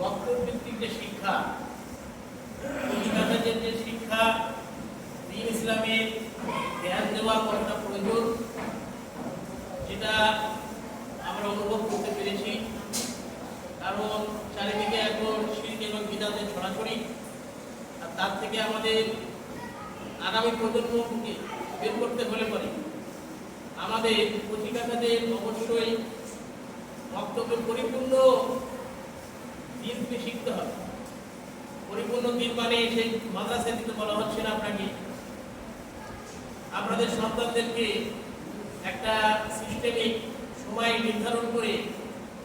বক্তব্য ভিত্তিক যে শিক্ষা, ইমানের যে শিক্ষা, দ্বীন ইসলামের ধ্যান দেওয়া কতটা প্রয়োজন যেটা আমরা অনুভব করতে পেরেছি। কারণ চারিদিকে এখন শিরক এবং বিদআতের ছড়াছড়ি, আর তার থেকে আমাদের আগামী প্রজন্মকে বের করতে হলে পরে আমাদের প্রতিকাতাদের অবশ্যই বক্তব্যে পরিপূর্ণ দিনকে শিখতে হবে। পরিপূর্ণ দিন মানে সেই মাদ্রাসায় দিতে বলা হচ্ছে না আপনাকে, আপনাদের সন্তানদেরকে একটা সিস্টেমিক সময় নির্ধারণ করে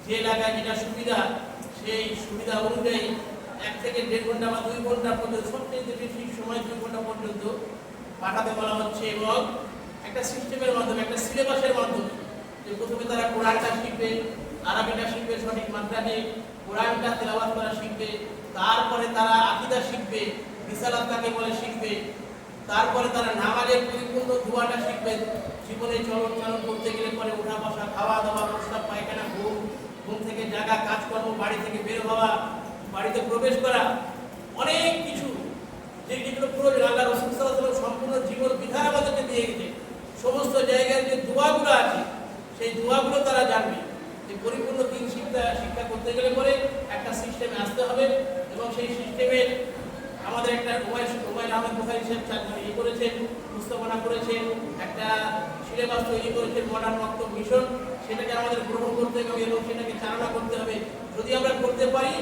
যে এলাকায় যেটা সুবিধা সেই সুবিধা অনুযায়ী 1 থেকে 1.5 ঘন্টা বা 2 ঘন্টা পর্যন্ত, সবচেয়ে বেশি সময় 2 ঘন্টা পর্যন্ত পাঠাতে বলা হচ্ছে, এবং একটা সিস্টেমের মাধ্যমে, একটা সিলেবাসের মাধ্যমে, যে প্রথমে তারা কোরআনটা শিখবে, আরবিটা শিখবে সঠিক মাত্রাতে, কোরআনটা তেলাওয়াত করা শিখবে, তারপরে তারা আকীদা শিখবে, রিসালাত কাকে বলে শিখবে, তারপরে তারা নামাজের পরিপূর্ণ দোয়াটা শিখবে। জীবনে চলন চালন করতে গেলে পরে ওঠা বসা, খাওয়া দাওয়া, প্রস্রাব পায়খানা, ঘুম থেকে জাগা, কাজকর্ম, বাড়ি থেকে বের হওয়া, বাড়িতে প্রবেশ করা, অনেক কিছু যেগুলো প্রয়োজন আল্লাহ রাসূল সাল্লাল্লাহু আলাইহি ওয়াসাল্লাম সম্পূর্ণ জীবন বিধান আমাদেরকে দিয়ে গেছে। সমস্ত জায়গায় যে দোয়াগুলো আছে সেই দোয়াগুলো তারা জানবে। যে পরিপূর্ণ দিন শিক্ষা করতে গেলে পরে একটা সিস্টেমে আসতে হবে, এবং সেই সিস্টেমে আমাদের একটা হুমায়ুন আহমেদ বুখারী সাহেব করেছেন, উপস্থাপনা করেছেন, একটা সিলেবাস তৈরি করেছেন, মডার্ন বক্তব্য মিশন, সেটাকে আমাদের গ্রহণ করতে হবে এবং সেটাকে চালনা করতে হবে। যদি আমরা করতে পারি,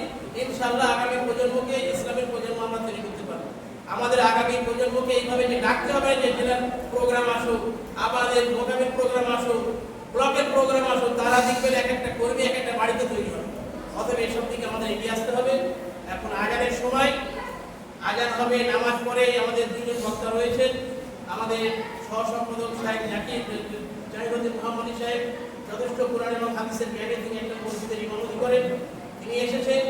ইনশাআল্লাহ আগামী প্রজন্মকে ইসলামের প্রজন্ম আমরা তৈরি করতে পারবো। আমাদের আগামী প্রজন্মকে এইভাবে যে ডাকতে হবে যে জেলার প্রোগ্রাম আসুক, আমাদের মোকামের প্রোগ্রাম আসুক, ব্লকের প্রোগ্রাম আসুক, তারা দেখবেন এক একটা কর্মী এক একটা বাড়িতে তৈরি হবে। অতএব এইসব দিকে আমাদের এগিয়ে আসতে হবে। এখন আজানের সময়, আজান হবে, নামাজ পড়ে আমাদের 2 জন বক্তা রয়েছেন। আমাদের সহসম্পাদক সাহেব জাহিরুদ্দিন মোহাম্মদী সাহেব যথেষ্ট কোরআন এবং হাদিসের জ্ঞানে তিনি একটা মসজিদের ইমামতি করেন, তিনি এসেছেন।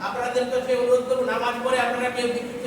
আপনাদের কাছে অনুরোধ করব, নামাজ পড়ে আপনারা কেউ বিক্ষিপ্ত